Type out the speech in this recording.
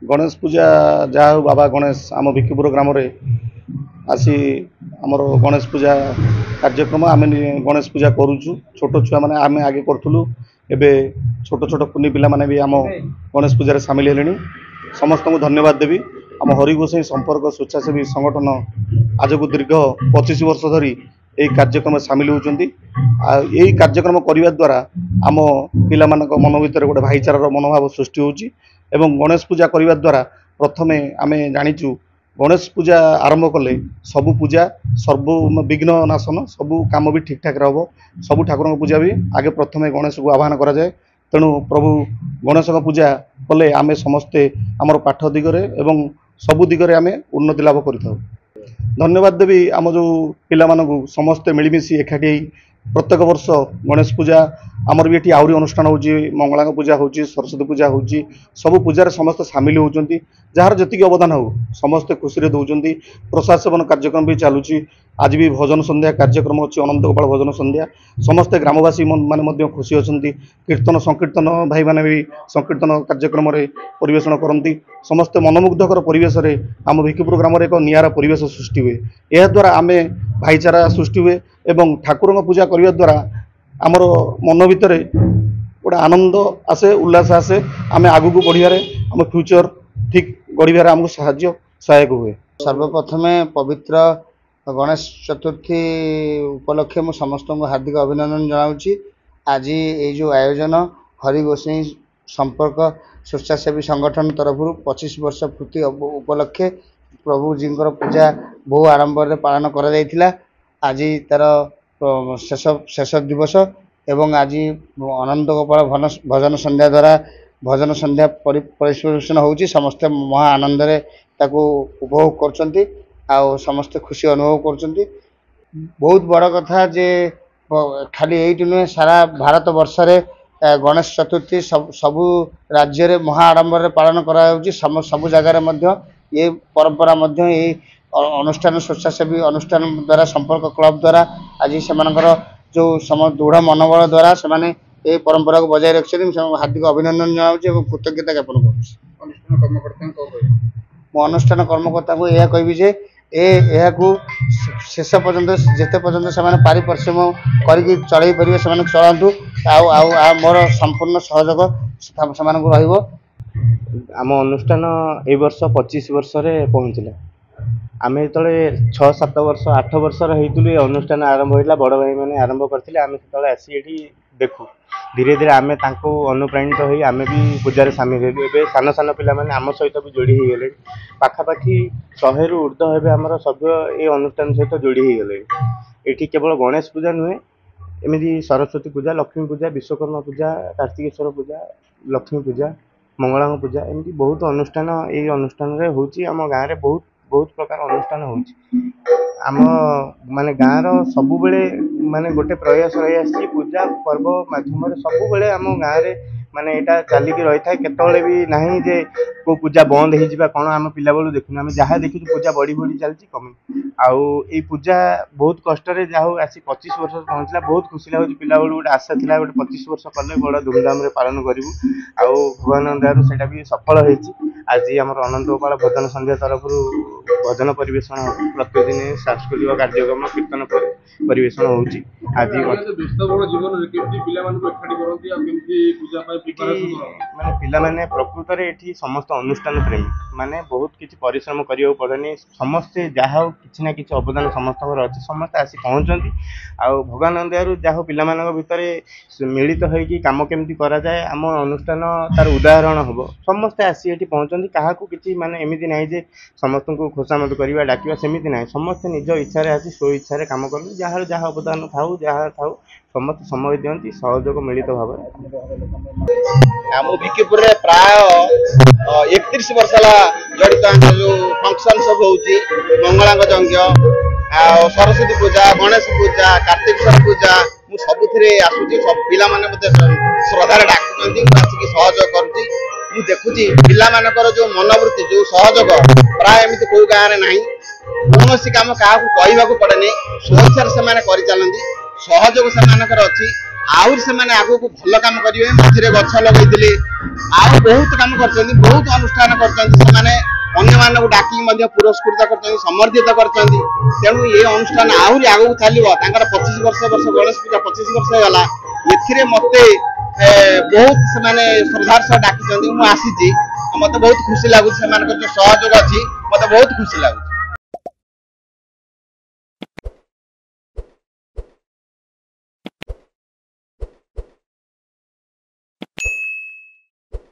गणेश पूजा जहाँ हो बाबा गणेश आम भिक्कीपुर ग्राम आसी आमर गणेश पूजा कार्यक्रम आम गणेश पूजा करुचु छोट छुआ मैंने आम आगे करूँ एवं छोट छोट कुनी पिला माने भी आम गणेश पूजा सामिल हेले समस्त को धन्यवाद देवी आम हरिगोसाई संपर्क स्वेच्छासेवी संगठन आज को दीर्घ 25 वर्ष धरी यही कार्यक्रम सामिल होती यही कार्यक्रम करने द्वारा आम पिला मन भर गोटे भाईचारार मनोभाव सृष्टि होची एवं गणेश पूजा करने द्वारा प्रथमे आम जाचु गणेश पूजा आरंभ कले सबु पूजा सर्व विघ्न नाशन सबू कम भी ठीक ठाक रहा सबू ठाकुर पूजा भी आगे प्रथमे गणेश को आह्वान करा जाए तेणु प्रभु गणेश पूजा कले आम समस्ते आमर पाठ दिगरे एवं सबु दिगरे आम उन्नति लाभ कर धन्यवाद देवी आम जो पिला मानकु समस्ते मिलमिशी एकाठी प्रत्येक वर्ष गणेश पूजा आमर भी ये आहरी अनुष्ठान होची मंगला पूजा होची सरस्वती पूजा होची सबु पूजार समस्त सामिल होचंती जार जतिक अवदान हो समस्ते खुशी रे दउचंती प्रसाद सेवन कार्यक्रम भी चलुची आज भी भजन संध्या कार्यक्रम अच्छी अनंत गोपाल भजन संध्या समस्ते ग्रामवासी माने मध्य खुशी अछंती कीर्तन संकीर्तन भाई माने भी संकीर्तन कार्यक्रम रे परिवेषण करती समस्ते मनमुग्धकर परिवेश रे आम भिक्कीपुर ग्राम एक नियारा परिवेश सृष्टि हुए यह द्वारा आम भाईचारा सृष्टि हुए एवं ठाकुर पूजा करने द्वारा आमर मन भितर गोटे आनंद आसे उल्लास आसे आम आगू को बढ़िया आम फ्यूचर ठीक गढ़ आमको सहायक हुए। सर्वप्रथम पवित्र गणेश चतुर्थी उपलक्षे मु समस्त को हार्दिक अभिनंदन जनाऊँगी। आज ये जो आयोजन हरिगोसाई संपर्क स्वेच्छासेवी संगठन तरफ 25 वर्ष पूर्ति उपलक्षे प्रभु जी पूजा बहु आरंभ पालन करा आज तार शेष दिवस एवं आज अनंत गोपाल भजन संध्या द्वारा भजन संध्या परिवेषण होची समस्ते महा आनंद रे ताको उपभोग करचंती आउ समस्ते खुशी अनुभव करचंती। बहुत बड़ कथा जे खाली एइट नुहे सारा भारत वर्ष रे गणेश चतुर्थी सबु राज्य रे महा आडंबर रे पालन करा होची सबु जगह रे मध्य ये परंपरा मध्य ये अनुष्ठान स्वेच्छासेवी अनुष्ठान द्वारा संपर्क क्लब द्वारा आज से जो दृढ़ मनोबल द्वारा से ये परंपरा को बजाय रखते हार्दिक अभिनंदन जनाऊँ कृतज्ञता ज्ञापन कर अनुष्ठान कर्मकर्ता को यह कहबी जे शेष पर्यंत जिते पर्यंत से पारिश्रम करके चल पारे से चलतु मोर संपूर्ण सहयोग से आम अनुष्ठान ए वर्ष 25 वर्ष रे पहुँचला आम जो 6-7 वर्ष 8 वर्ष रही अनुष्ठान आरंभ होता बड़ भाई मैंने आरंभ करते आम से आसी ये देखू धीरे धीरे आम अनुप्राणित हो आम भी पूजार सामिल हेलु ए सान सान पिला माने आम सहित भी जोड़ी हो गले पाखापाखि 100 रु ऊर्ध्व हे आमर सभ्य ये अनुष्ठान सहित जोड़ी हो गले ये केवल गणेश पूजा नुहे एमती सरस्वती पूजा लक्ष्मी पूजा विश्वकर्मा पूजा कार्तिकेश्वर पूजा लक्ष्मी पूजा मंगला पूजा एमती बहुत अनुष्ठान ये अनुष्ठान होची आम गाँव में बहुत प्रकार अनुष्ठान होची आम माने गाँव सबु बेले माने गोटे प्रयास रही आसी पूजा पर्व माध्यम सबु बेले आम गाँव में माने यहाँ चलिकी रही था केतले भी नहीं जे को पूजा बंद हो कौन आम पिला बेलू देखुन आम जहाँ देखी पूजा बढ़ी बढ़ी चलती कमी आउ ये पूजा बहुत कष्ट जहाँ आसी 25 वर्ष पहुँचला बहुत खुशी लगुच पिला बेलू गोटे आशा था गोटे 25 वर्ष कले बड़ा धूमधाम रे पालन करूँ आउ भगवान दयारू से भी सफल होती आज आम अनंत गोपाल भजन संध्या तरफ भजन परिवेषण हो प्रतिदिन सांस्कृतिक कार्यक्रम कीर्तन परिवेषण होची आज माने पिला माने प्रकृत रे एठी समस्त अनुष्ठान प्रेमी माने बहुत किछि परिश्रम करियो पड़नी समस्ते जहाँ किछि ना किछि अवदान समस्त अच्छे समस्ते आसी पहुँचती आ भगवान दयारू जहाँ पिला मानक भितर मिलित होइकी काम केमती करा जाए आम अनुष्ठान तार उदाहरण हम समस्ते आसी एठी पहुँचती क्या किछि माने एमिति नाही जे समस्त को खोसामत करवा डाकिवा सेमिति नाही समस्ते निज इच्छा रे आसी स्व इच्छा रे काम करनी जहाँ जहाँ अवदान थाऊ जहाँ थाऊ समस्त समय दियंती सहयोग मिलित भाव आम भिक्कीपुर प्राय 31 वर्ष जड़ित जो फंक्शन सब होची मंगला यज्ञ सरस्वती पूजा गणेश पूजा कार्तिकेश्वर पूजा मु सबुथिरे आसुची सब पिला माने मते श्रद्धा डाकुचंती आसिकी सहयोग करूची मु देखुची पिला मानकर जो मनोवृत्ति जो सहयोग प्राय एमिति को गाँव रे नाही कौन काम क्या कहवाक पड़े स्वेच्छा से करी चलती सहयोग से अच्छी आउर से माने आगो को भल काम करिवे मझिरे गछ लगैतिले आउ बहुत काम करछन्ती बहुत अनुष्ठान करछन्ती से माने अन्य मानक डाकी मध्य पुरस्कृत करछन्ती समर्थित करछन्ती तेणु ये अनुष्ठान आउरी आगो चलिबो तांकर 25 वर्ष गणेश पूजा 25 वर्ष होला एथिरे मते बहुत से माने श्रद्धार सह डाकी मु आसी मते बहुत खुशी लागु से मानक जो सहयोग अछि मते बहुत खुशी लागु।